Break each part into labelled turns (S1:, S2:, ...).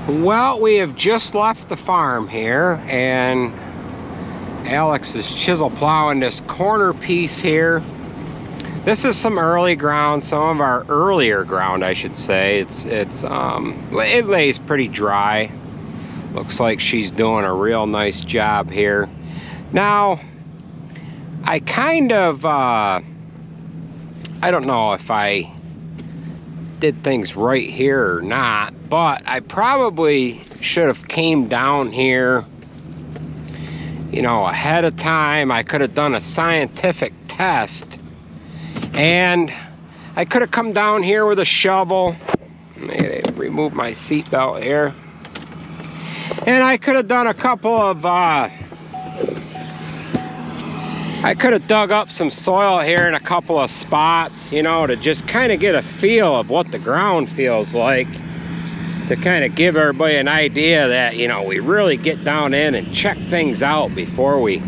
S1: Well, we have just left the farm here, and Alex is chisel plowing this corner piece here. This is some early ground, some of our earlier ground, I should say. It lays pretty dry. Looks like she's doing a real nice job here. Now, I kind of, I don't know if I did things right here or not, but I probably should have came down here, you know, ahead of time. I could have done a scientific test, and I could have come down here with a shovel. Remove my seatbelt here, and I could have done a couple of I could have dug up some soil here in a couple of spots, you know, to just kind of get a feel of what the ground feels like, to kind of give everybody an idea that, you know, we really get down in and check things out before we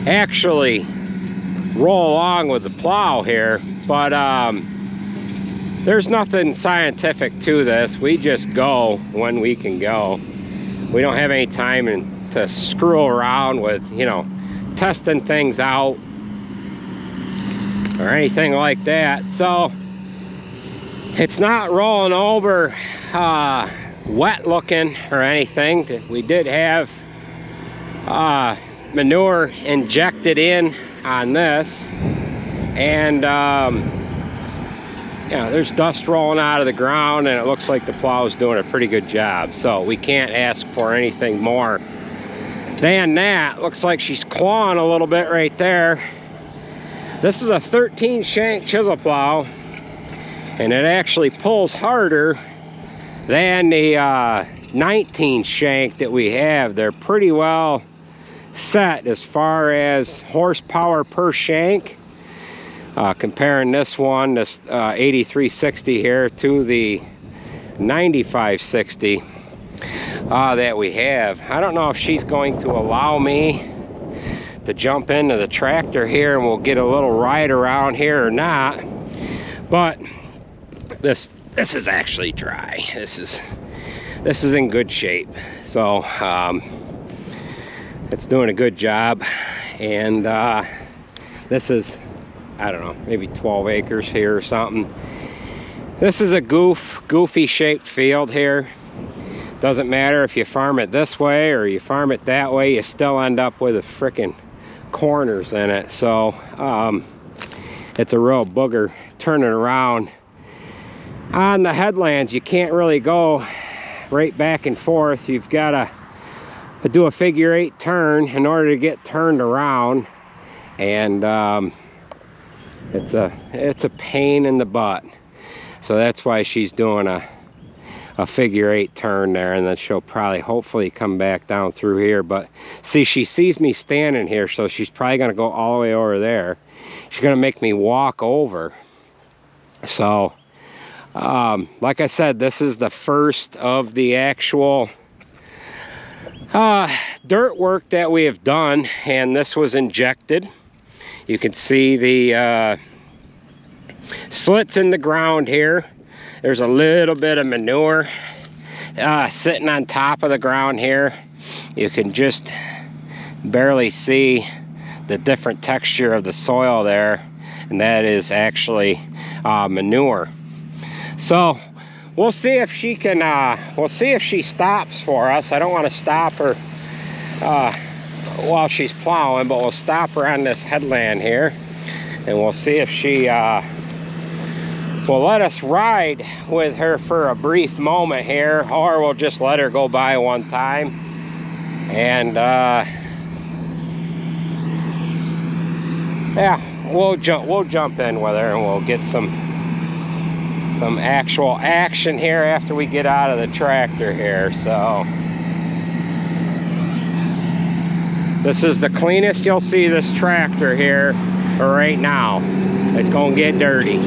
S1: actually roll along with the plow here. But there's nothing scientific to this. We just go when we can go. We don't have any time to screw around with, you know, testing things out or anything like that. So it's not rolling over wet looking or anything. We did have manure injected in on this, and you know, there's dust rolling out of the ground, and it looks like the plow is doing a pretty good job. So we can't ask for anything more than that. Looks like she's clawing a little bit right there. This is a 13 shank chisel plow, and it actually pulls harder than the 19 shank that we have. They're pretty well set as far as horsepower per shank. Comparing this one, this 8360 here, to the 9560 that we have. I don't know if she's going to allow me to jump into the tractor here and we'll get a little ride around here or not, but this is actually dry. This is in good shape. So it's doing a good job, and this is, I don't know, maybe 12 acres here or something. This is a goofy shaped field here. Doesn't matter if you farm it this way or you farm it that way, you still end up with a frickin' corners in it. So it's a real booger turning around. On the headlands, you can't really go right back and forth. You've got to do a figure 8 turn in order to get turned around, and it's a pain in the butt. So that's why she's doing a figure 8 turn there, and then she'll probably hopefully come back down through here. But see, she sees me standing here, so she's probably going to go all the way over there. She's going to make me walk over. So like I said, this is the first of the actual dirt work that we have done, and this was injected. You can see the slits in the ground here. There's a little bit of manure sitting on top of the ground here. You can just barely see the different texture of the soil there, and that is actually manure. So we'll see if she can, we'll see if she stops for us. I don't want to stop her while she's plowing, but we'll stop her on this headland here, and we'll see if she will let us ride with her for a brief moment here, or we'll just let her go by one time. And yeah, we'll jump in with her, and we'll get some actual action here after we get out of the tractor here. So this is the cleanest you'll see this tractor here right now. It's gonna get dirty.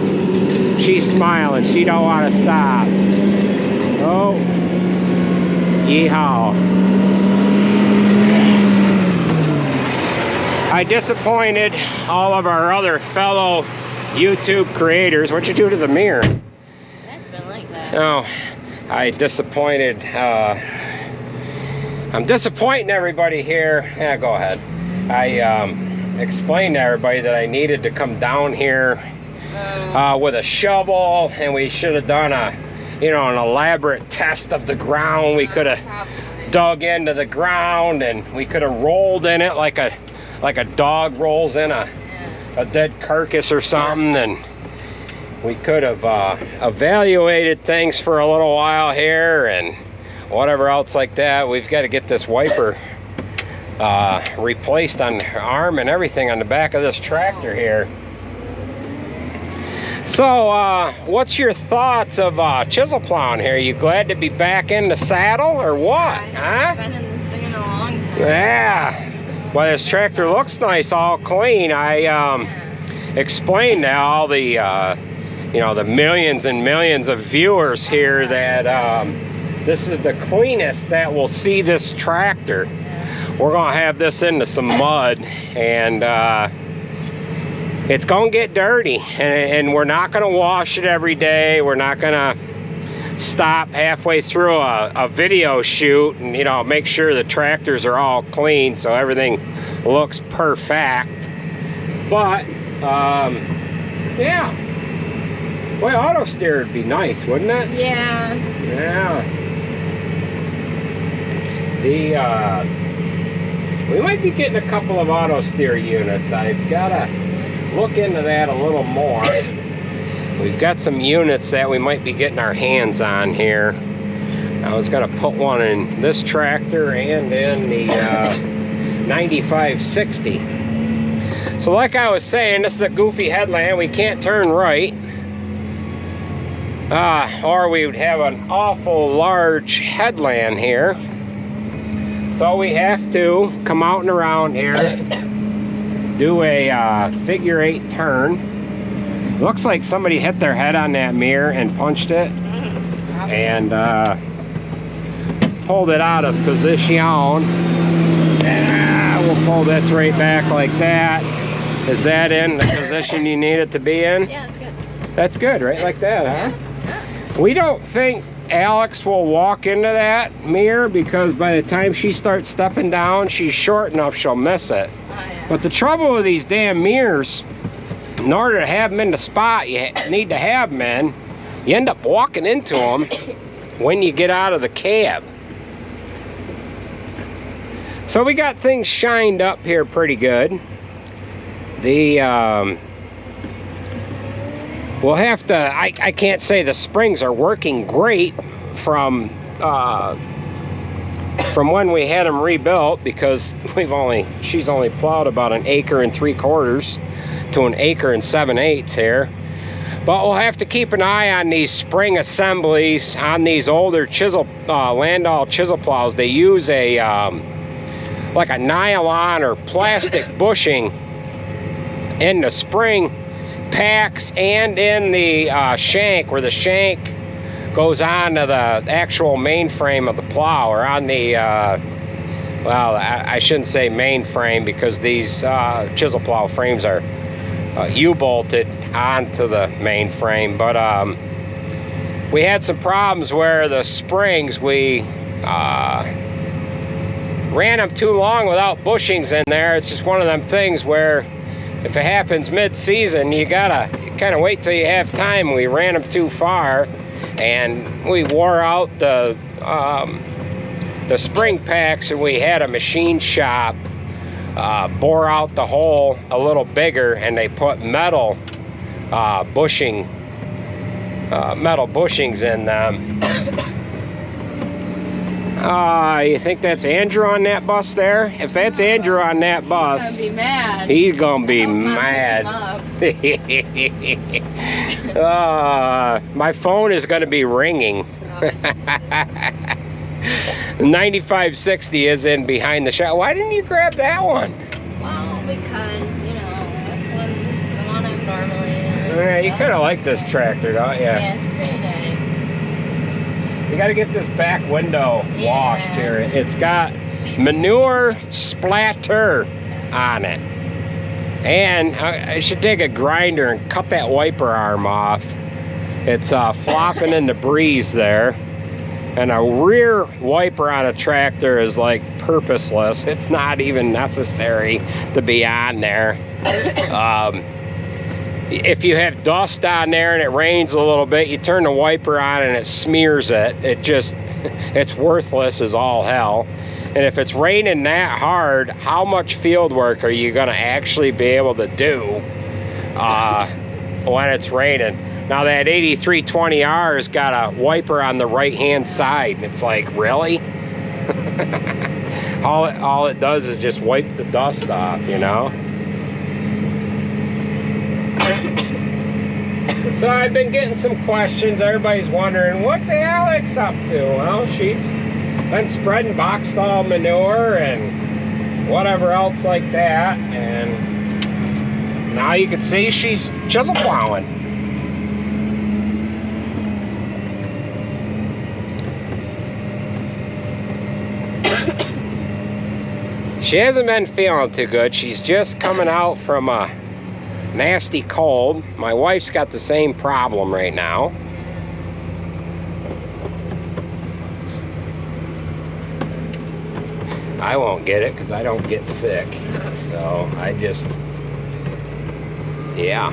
S1: She's smiling, she don't want to stop. Oh, yeehaw. I disappointed all of our other fellow YouTube creators. What'd you do to the mirror?
S2: That's been like that.
S1: Oh, I'm disappointing everybody here. Yeah, go ahead. I explained to everybody that I needed to come down here with a shovel, and we should have done an elaborate test of the ground. We could have dug into the ground, and we could have rolled in it like a dog rolls in a dead carcass or something, and we could have evaluated things for a little while here and whatever else like that. We've got to get this wiper replaced on the arm and everything on the back of this tractor here. So what's your thoughts of chisel plowing here? You glad to be back in the saddle or what?
S2: I've been in this thing in a long time.
S1: Yeah. Well, this tractor looks nice, all clean. I explained to all the the millions and millions of viewers here that this is the cleanest that will see this tractor. We're gonna have this into some mud, and it's gonna get dirty, and we're not gonna wash it every day. We're not gonna stop halfway through a video shoot and make sure the tractors are all clean so everything looks perfect. But yeah, boy, auto steer would be nice, wouldn't it?
S2: Yeah.
S1: Yeah. We might be getting a couple of auto steer units. I've got to look into that a little more. We've got some units that we might be getting our hands on here. I was going to put one in this tractor and in the 9560. So like I was saying, this is a goofy headland. We can't turn right. Or we would have an awful large headland here. So we have to come out and around here, do a figure 8 turn. Looks like somebody hit their head on that mirror and punched it, and pulled it out of position. We'll pull this right back like that. Is that in the position you need it to be in?
S2: Yeah, it's good.
S1: That's good, right? Like that, huh? Yeah. We don't think Alex will walk into that mirror because by the time she starts stepping down, she's short enough she'll miss it.
S2: Oh, yeah.
S1: But the trouble with these damn mirrors, in order to have them in the spot you need to have them in, you end up walking into them when you get out of the cab. So we got things shined up here pretty good. We'll have to, I can't say the springs are working great from when we had them rebuilt, because she's only plowed about 1 3/4 to 1 7/8 here. But we'll have to keep an eye on these spring assemblies on these older Landau chisel plows. They use like a nylon or plastic bushing in the spring packs and in the shank, where the shank goes on to the actual mainframe of the plow, or on the well, I shouldn't say mainframe, because these chisel plow frames are U-bolted onto the mainframe. But we had some problems where the springs, we ran them too long without bushings in there. It's just one of them things where if it happens mid-season, you gotta kind of wait till you have time. We ran them too far, and we wore out the spring packs, and we had a machine shop bore out the hole a little bigger, and they put metal bushings in them. You think that's Andrew on that bus there? If that's Andrew on that bus,
S2: He's gonna be mad.
S1: He's gonna be mad. My phone is gonna be ringing. The 9560 is in behind the shot. Why didn't you grab that one?
S2: Well, because, this one's the one I'm normally in.
S1: Yeah, you kind of like this tractor, don't you?
S2: Yeah, it's pretty nice.
S1: You got to get this back window washed here. It's got manure splatter on it. And I should take a grinder and cut that wiper arm off. It's flopping in the breeze there. And a rear wiper on a tractor is like purposeless. It's not even necessary to be on there. If you have dust on there and it rains a little bit, you turn the wiper on and it smears it. It's worthless as all hell. And if it's raining that hard, how much field work are you gonna actually be able to do when it's raining? Now that 8320R's got a wiper on the right-hand side. And it's like, really? all it does is just wipe the dust off, you know? So I've been getting some questions. Everybody's wondering, what's Alex up to? Well, she's been spreading box stall manure and whatever else like that. And now you can see she's chisel plowing. She hasn't been feeling too good. She's just coming out from a nasty cold. My wife's got the same problem right now. I won't get it because I don't get sick. So I just, yeah.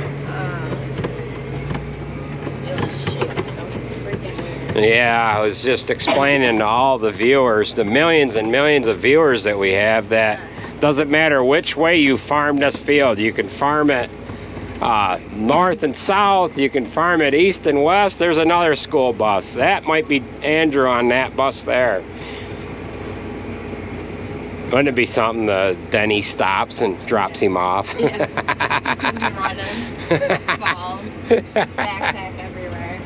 S2: This field is shaped so freaking weird.
S1: Yeah, I was just explaining to all the viewers, the millions and millions of viewers that we have, that doesn't matter which way you farm this field. You can farm it north and south, you can farm it east and west. There's another school bus. That might be Andrew on that bus there. Wouldn't it be something then he stops and drops him off?
S2: Yeah. He's running, falls, backpack everywhere.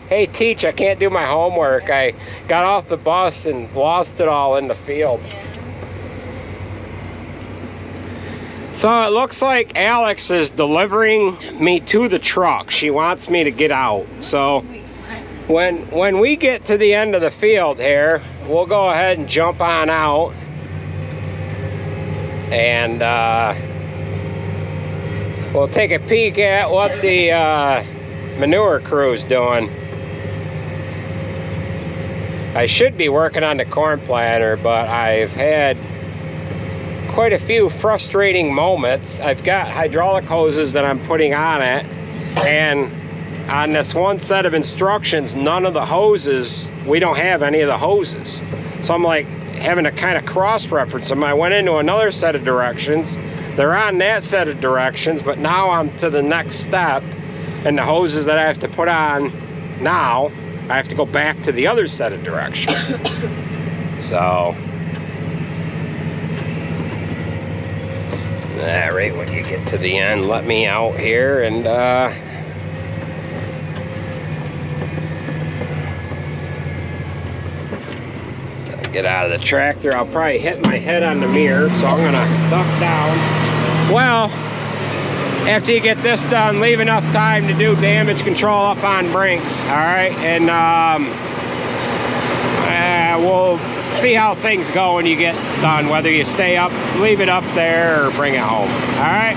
S1: Hey, teach, I can't do my homework. I got off the bus and lost it all in the field.
S2: Yeah.
S1: So it looks like Alex is delivering me to the truck. She wants me to get out. So when we get to the end of the field here, we'll go ahead and jump on out. And we'll take a peek at what the manure crew's doing. I should be working on the corn planter, but I've had quite a few frustrating moments. I've got hydraulic hoses that I'm putting on it, and on this one set of instructions, none of the hoses, we don't have any of the hoses. So I'm like having to kind of cross-reference them. I went into another set of directions. They're on that set of directions, but now I'm to the next step, and the hoses that I have to put on now, I have to go back to the other set of directions. So right when you get to the end, let me out here and get out of the tractor. I'll probably hit my head on the mirror, so I'm gonna duck down. Well, after you get this done, leave enough time to do damage control up on brinks, all right? And we'll see how things go when you get done, whether you stay up, leave it up there, or bring it home, all right?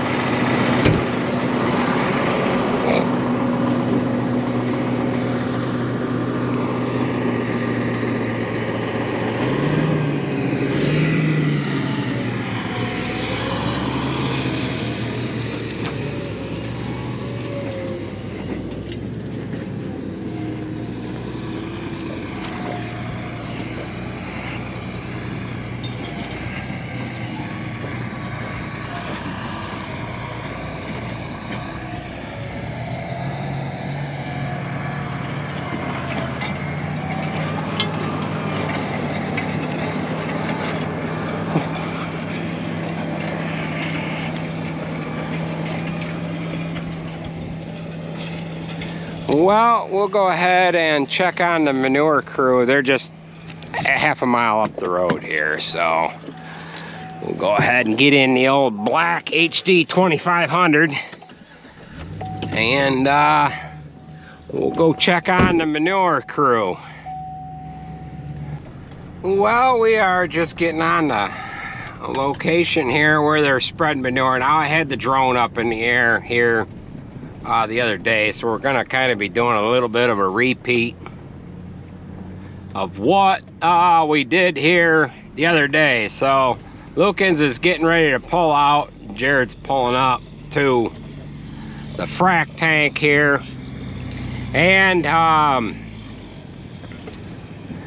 S1: Well, we'll go ahead and check on the manure crew. They're just half a mile up the road here, so we'll go ahead and get in the old black HD 2500 and we'll go check on the manure crew. Well, we are just getting on the location here where they're spreading manure. Now I had the drone up in the air here the other day, so we're gonna kind of be doing a little bit of a repeat of what we did here the other day. So Lukens is getting ready to pull out. Jared's pulling up to the frac tank here, and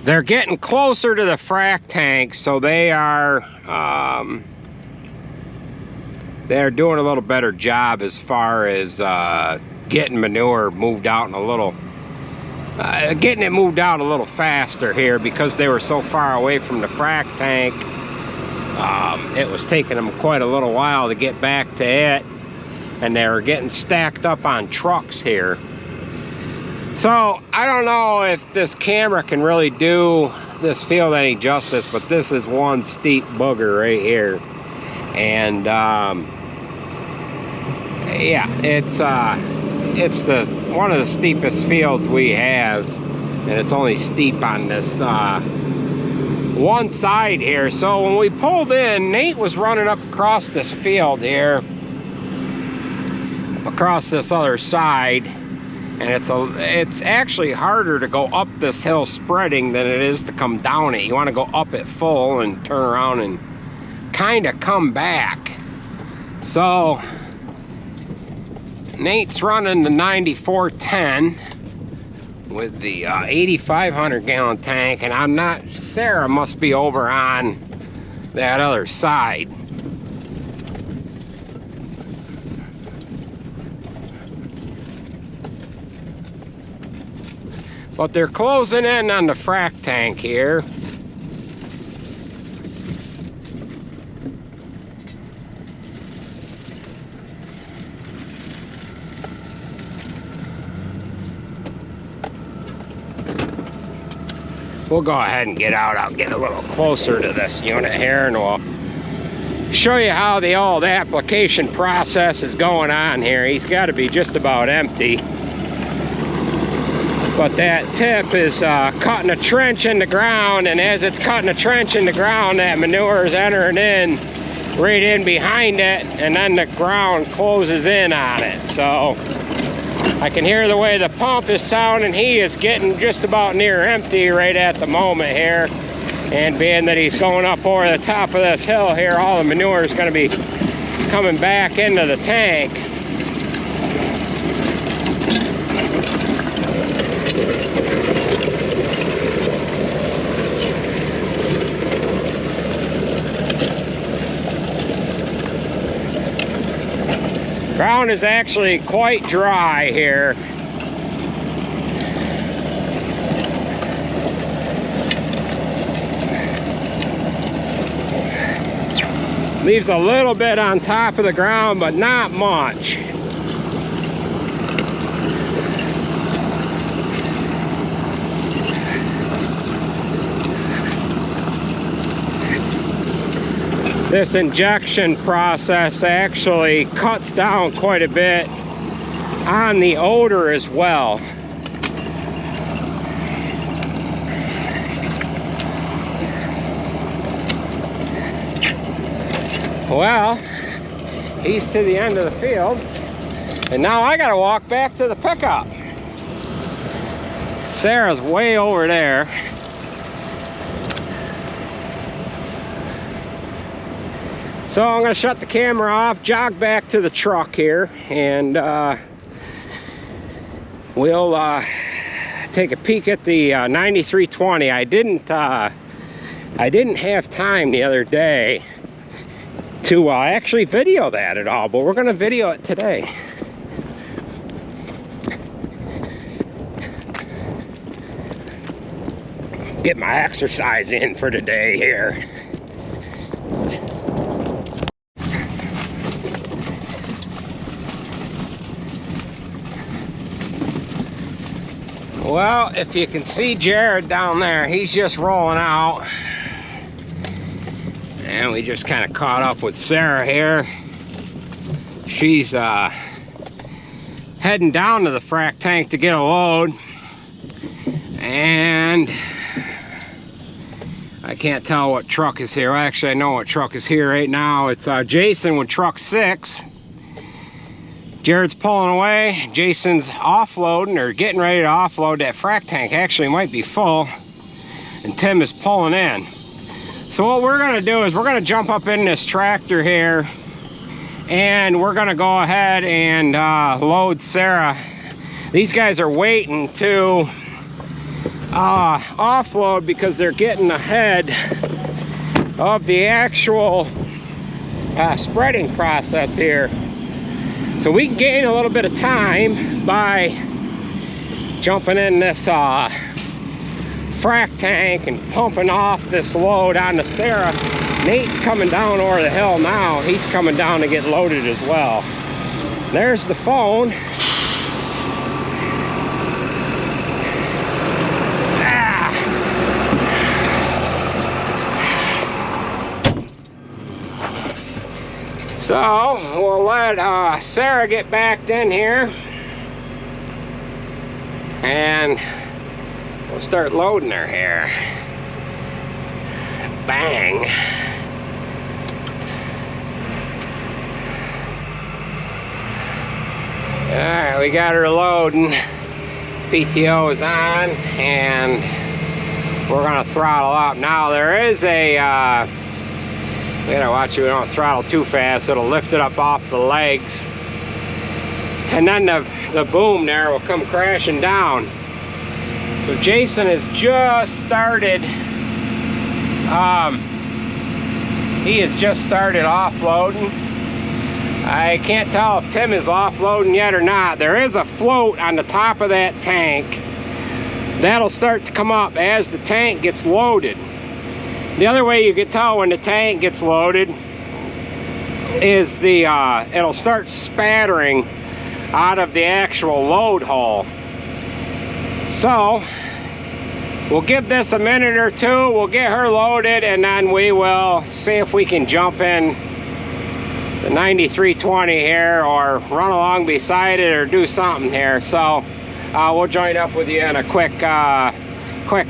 S1: they're getting closer to the frac tank, so they're doing a little better job as far as getting manure moved out in a little, getting it moved out a little faster here, because they were so far away from the frac tank. It was taking them quite a little while to get back to it, and they were getting stacked up on trucks here. So I don't know if this camera can really do this field any justice, but this is one steep booger right here. And yeah, it's one of the steepest fields we have, and it's only steep on this one side here. So when we pulled in, Nate was running up across this field here, across this other side, and it's actually harder to go up this hill spreading than it is to come down it. You want to go up it full and turn around and kind of come back. So Nate's running the 9410 with the 8,500 gallon tank, and I'm not, Sarah must be over on that other side. But they're closing in on the frac tank here. We'll go ahead and get out. I'll get a little closer to this unit here, and we'll show you how the old application process is going on here. He's got to be just about empty. But that tip is cutting a trench in the ground, and as it's cutting a trench in the ground, that manure is entering in right in behind it, and then the ground closes in on it. So I can hear the way the pump is sounding. He is getting just about near empty right at the moment here. And being that he's going up over the top of this hill here, all the manure is going to be coming back into the tank. Ground is actually quite dry here. Leaves a little bit on top of the ground, but not much. This injection process actually cuts down quite a bit on the odor as well. Well, he's to the end of the field, and now I gotta walk back to the pickup. Sarah's way over there. So I'm going to shut the camera off, jog back to the truck here, and we'll take a peek at the 9320. I didn't have time the other day to actually video that at all, but we're going to video it today. Get my exercise in for today here. Well, if you can see Jared down there, he's just rolling out. And we just kind of caught up with Sarah here. She's heading down to the frac tank to get a load. And I can't tell what truck is here. Actually, I know what truck is here right now. It's Jason with truck 6. Jared's pulling away. Jason's offloading or getting ready to offload. That frac tank actually might be full. And Tim is pulling in. So what we're gonna do is we're gonna jump up in this tractor here and we're gonna go ahead and load Sarah. These guys are waiting to offload because they're getting ahead of the actual spreading process here. So we can gain a little bit of time by jumping in this frac tank and pumping off this load onto Sarah. Nate's coming down over the hill now. He's coming down to get loaded as well. There's the phone. So we'll let Sarah get backed in here and we'll start loading her here. Bang. Alright, we got her loading. PTO is on and we're gonna throttle up. Now there is a we gotta watch it, we don't throttle too fast, it'll lift it up off the legs. And then the boom there will come crashing down. So Jason has just started, he has just started offloading. I can't tell if Tim is offloading yet or not. There is a float on the top of that tank. That'll start to come up as the tank gets loaded. The other way you can tell when the tank gets loaded is it'll start spattering out of the actual load hole. So we'll give this a minute or two, we'll get her loaded, and then we will see if we can jump in the 9320 here or run along beside it or do something here. So we'll join up with you in a quick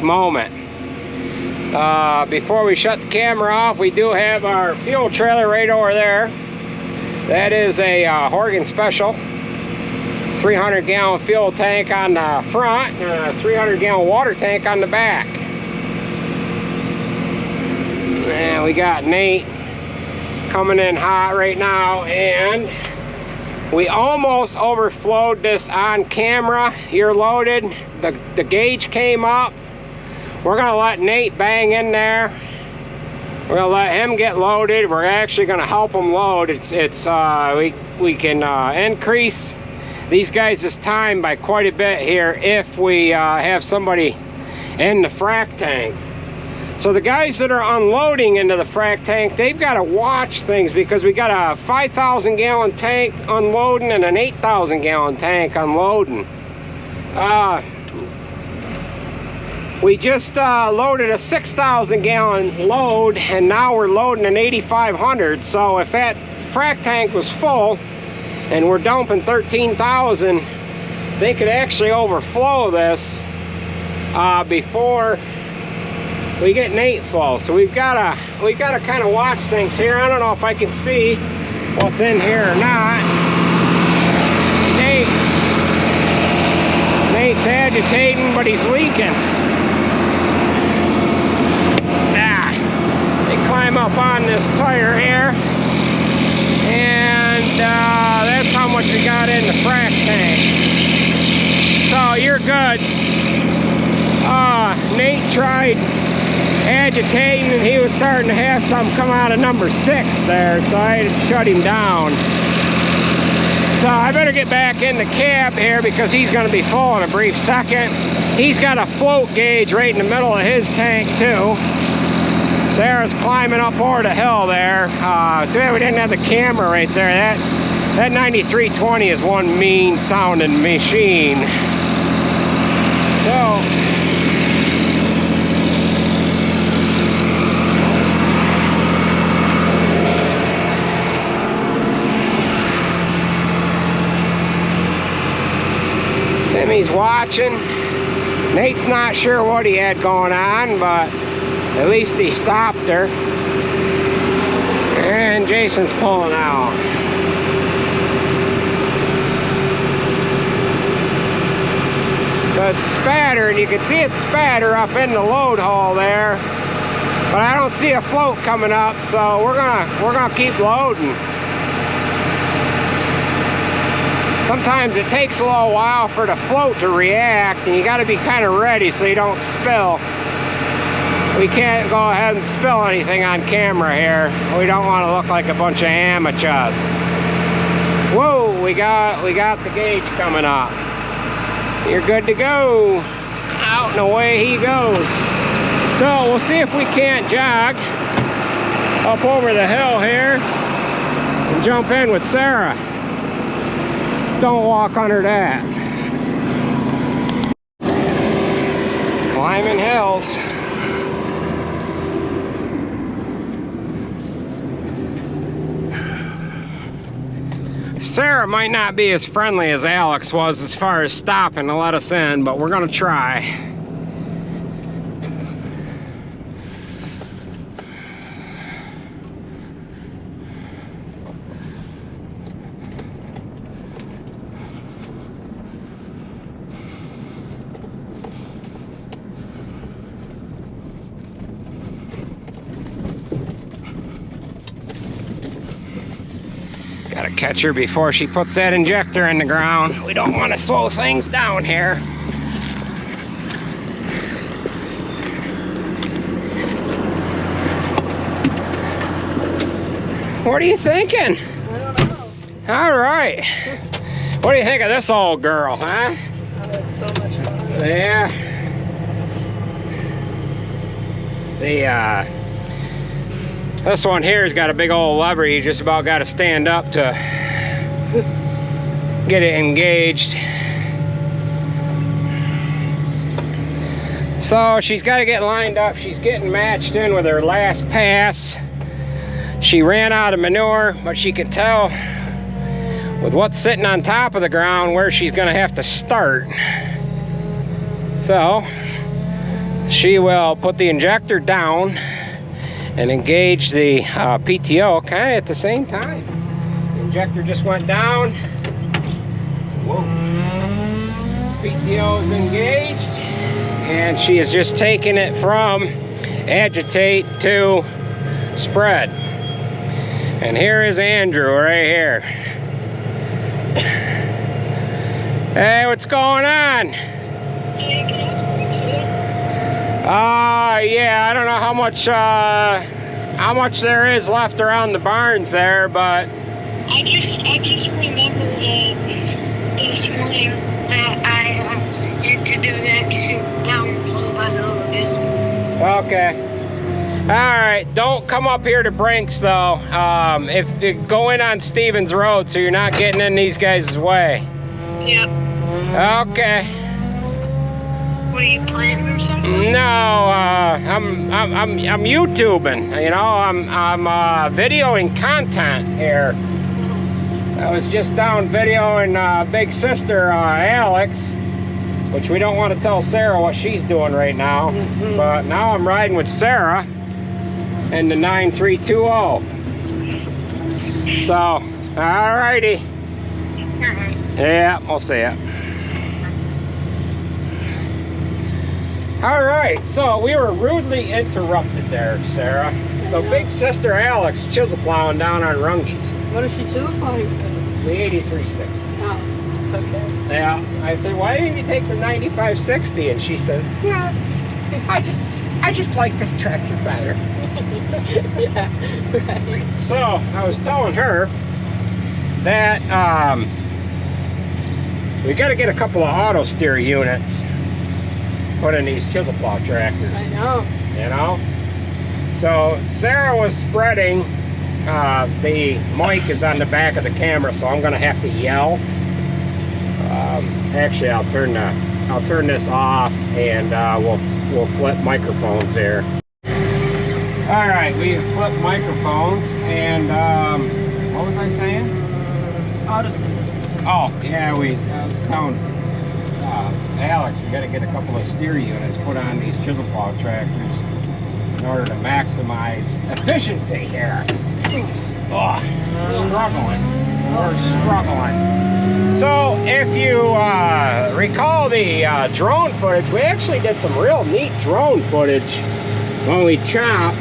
S1: moment. Before we shut the camera off, we do have our fuel trailer right over there. That is a Horgan Special 300-gallon fuel tank on the front and a 300-gallon water tank on the back. And we got Nate coming in hot right now, and we almost overflowed this on camera. You're loaded. The gauge came up. We're gonna let Nate bang in there. We're gonna let him get loaded. We're actually gonna help him load. We can increase these guys' time by quite a bit here if we have somebody in the frac tank. So the guys that are unloading into the frac tank, they've got to watch things because we got a 5,000-gallon tank unloading and an 8,000-gallon tank unloading. We just loaded a 6,000-gallon load, and now we're loading an 8,500. So if that frac tank was full and we're dumping 13,000, they could actually overflow this before we get Nate full. So we've got to kind of watch things here. I don't know if I can see what's in here or not. Nate's agitating, but he's leaking. Climb up on this tire here, and that's how much we got in the frac tank. So you're good. Nate tried agitating and he was starting to have some come out of number 6 there, so I had to shut him down. So I better get back in the cab here because he's going to be full in a brief second. He's got a float gauge right in the middle of his tank too. Sarah's climbing up over the hill there. Too bad we didn't have the camera right there. That 9320 is one mean sounding machine. So Timmy's watching. Nate's not sure what he had going on, but at least he stopped her. And Jason's pulling out. So it's spattering. You can see it spatter up in the load hole there, but I don't see a float coming up, so we're gonna keep loading. Sometimes it takes a little while for the float to react, and you got to be kind of ready so you don't spill. We can't go ahead and spill anything on camera here. We don't want to look like a bunch of amateurs. Whoa, we got the gauge coming up. You're good to go. Out and away he goes. So we'll see if we can't jog up over the hill here and jump in with Sarah. Don't walk under that. Climbing hills. Sarah might not be as friendly as Alex was as far as stopping to let us in, but we're gonna try. Gotta catch her before she puts that injector in the ground. We don't want to slow things down here. What are you thinking?
S2: I don't know.
S1: All right. What do you think of this old girl, huh?
S2: Oh, it's so much fun.
S1: Yeah. This one here's got a big old lever. You just about got to stand up to get it engaged. So she's got to get lined up. She's getting matched in with her last pass. She ran out of manure, but she could tell with what's sitting on top of the ground where she's going to have to start. So she will put the injector down and engage the PTO kind of at the same time. The injector just went down. Whoa. PTO is engaged, and she is just taking it from agitate to spread. And here is Andrew right here. Hey, what's going on?
S2: Hey, can I speak to you?
S1: Yeah, I don't know how much there is left around the barns there, but
S3: I just remembered this morning that I had to do that sit down below by the lagoon.
S1: okay. All right, don't come up here to Brinks though. If you go in on Stevens Road, so you're not getting in these guys' way.
S3: Yep.
S1: Okay.
S3: What are you planning or something?
S1: No, I'm YouTubing. You know, I'm videoing content here. I was just down videoing Big Sister Alex, which we don't want to tell Sarah what she's doing right now. But now I'm riding with Sarah in the 9320. So, alrighty. Yeah, we'll see ya. All right, so we were rudely interrupted there, Sarah. So Big Sister Alex chisel plowing down on Rungies.
S2: What is she chisel plowing?
S1: The 8360.
S2: Oh, it's okay.
S1: Yeah, I said, why didn't you take the 9560? And she says, yeah, I just like this tractor better.
S2: Yeah, right.
S1: So I was telling her that we got to get a couple of auto steer units put in these chisel plow tractors.
S2: I know.
S1: You know? So Sarah was spreading. The mic is on the back of the camera, so I'm gonna have to yell. Actually, I'll turn this off, and we'll flip microphones here. All right, we have flipped microphones, and what was I saying?
S2: Auto steer.
S1: Oh yeah, I was telling Alex, we got to get a couple of steer units put on these chisel plow tractors in order to maximize efficiency here. Oh, struggling. We're struggling. So if you recall the drone footage, we actually did some real neat drone footage when we chopped.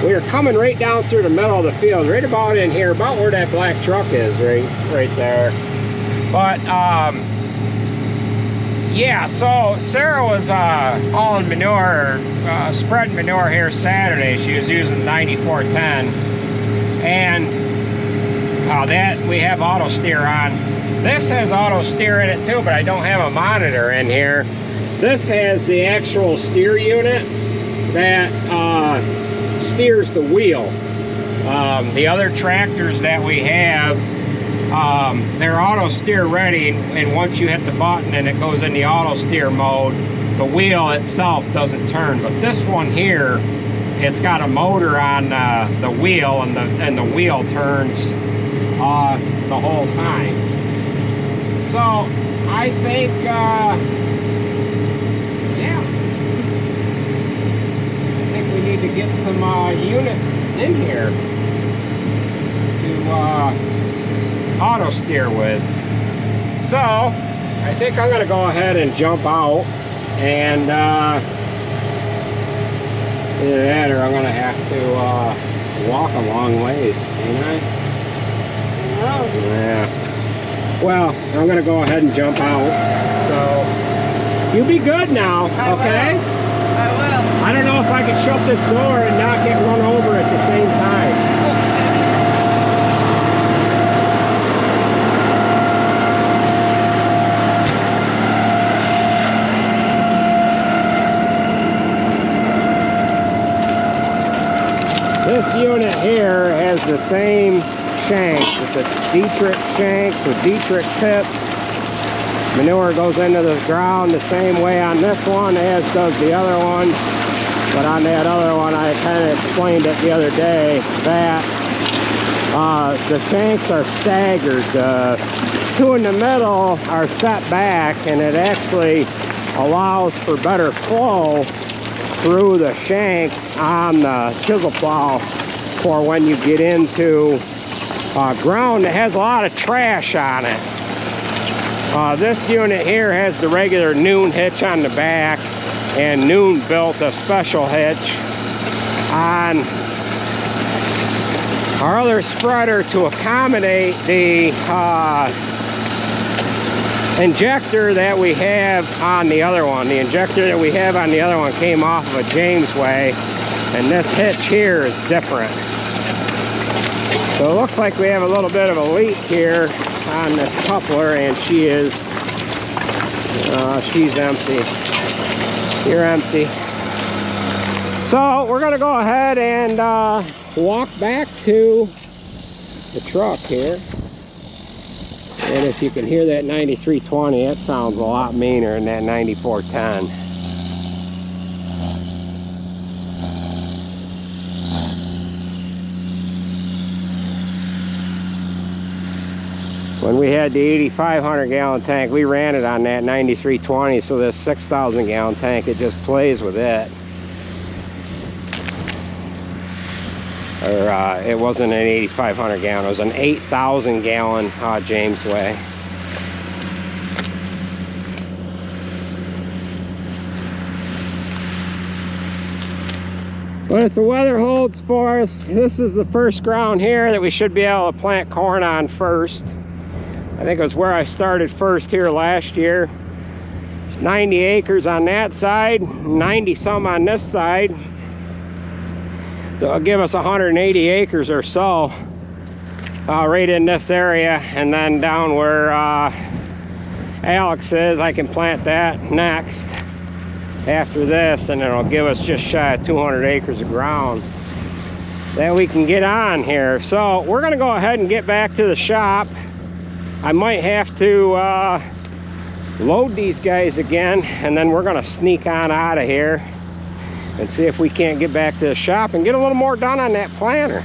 S1: We were coming right down through the middle of the field, right about in here, about where that black truck is, right there. But yeah, so Sarah was hauling manure, spreading manure here Saturday. She was using 9410, and that we have auto steer on. This has auto steer in it too, but I don't have a monitor in here. This has the actual steer unit that steers the wheel. The other tractors that we have, they're auto steer ready, and once you hit the button and it goes in the auto steer mode, the wheel itself doesn't turn. But this one here, it's got a motor on the wheel, and the wheel turns the whole time. So I think yeah, I think we need to get some units in here to auto steer with. So I think I'm gonna go ahead and jump out, and either that or I'm gonna have to walk a long ways, ain't I? Oh. Yeah. Well, I'm gonna go ahead and jump out. So you be good now, okay?
S2: I will.
S1: I don't know if I can shut this door and not get run over at the same time. This unit here has the same shanks. It's a Dietrich shanks with Dietrich tips. Manure goes into the ground the same way on this one as does the other one. But on that other one, I kind of explained it the other day that the shanks are staggered. The two in the middle are set back, and it actually allows for better flow through the shanks on the chisel plow for when you get into ground that has a lot of trash on it. This unit here has the regular Noon hitch on the back, and Noon built a special hitch on our other spreader to accommodate the injector that we have on the other one. The injector that we have on the other one came off of a Jamesway, and this hitch here is different. So it looks like we have a little bit of a leak here on this coupler, and she's empty. You're empty. So we're gonna go ahead and walk back to the truck here. And if you can hear that 9320, that sounds a lot meaner than that 9410. When we had the 8,500 gallon tank, we ran it on that 9320, so this 6,000 gallon tank, it just plays with it. Or it wasn't an 8,500 gallon, it was an 8,000 gallon Jamesway. But if the weather holds for us, this is the first ground here that we should be able to plant corn on first. I think it was where I started first here last year. There's 90 acres on that side, 90 some on this side. So it'll give us 180 acres or so right in this area, and then down where Alex is, I can plant that next after this, and it'll give us just shy of 200 acres of ground that we can get on here. So we're gonna go ahead and get back to the shop. I might have to load these guys again, and then we're gonna sneak on out of here and see if we can't get back to the shop and get a little more done on that planter.